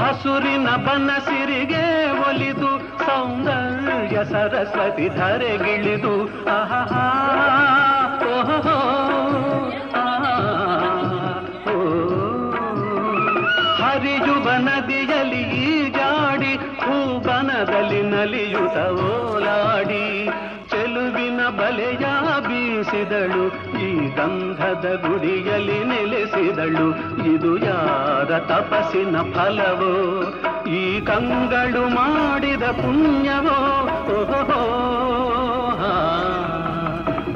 ಹಸುರಿನ ಬನಸಿರಿಗೆ ಒಲಿದು ಸೌಂದರ್ಯ ಸರಸ್ವತಿ ಧರೆಗಿಳಿದು ಆಹಾ ಓಹೋ ಹರಿಯುವ ನದಿಯಲ್ಲಿ ಈಜಾಡಿ ಹೂಬನದಲ್ಲಿ ನಲಿಯುತ ಓಲಾಡಿ ಚೆಲುವಿನ ಬಲೆಯ ಬೀಸಿದಳು ಈ ಗಂಧದ ಗುಡಿಯಲ್ಲಿ ನೆಲೆಸಿದಳು ಇದು ಯಾರ ತಪಸ್ಸಿನ ಫಲವೋ ಈ ಕಂಗಳು ಮಾಡಿದ ಪುಣ್ಯವೋ ಓಹೋ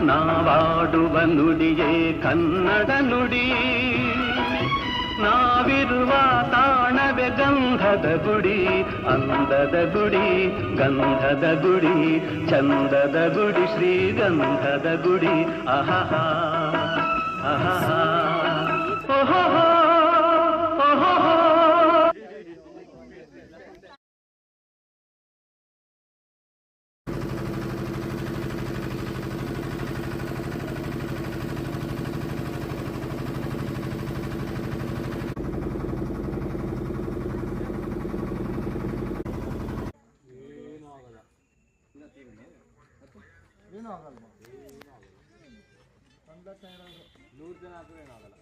ನಾವಾಡುವ ನುಡಿಯೇ ಕನ್ನಡ ನುಡಿ ನಾವಿರುವ ತಾಣವೇ ಗಂಧದ ಗುಡಿ ಅಂದದ ಗುಡಿ ಗಂಧದ ಗುಡಿ ಚಂದದ ಗುಡಿ ಶ್ರೀಗಂಧದ ಗುಡಿ ಆಹಾ ಆಹಾ ಓಹೋ ಓಹೋ ಏನೂ ಆಗಲ್ಲ 100 ಜನ ಆದ್ರೂ ಏನೂ ಆಗಲ್ಲ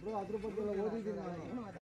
ಬ್ರೋ ಅದ್ರ ಬಗ್ಗೆ ಓದಿದ್ದೀನಿ ನಾನು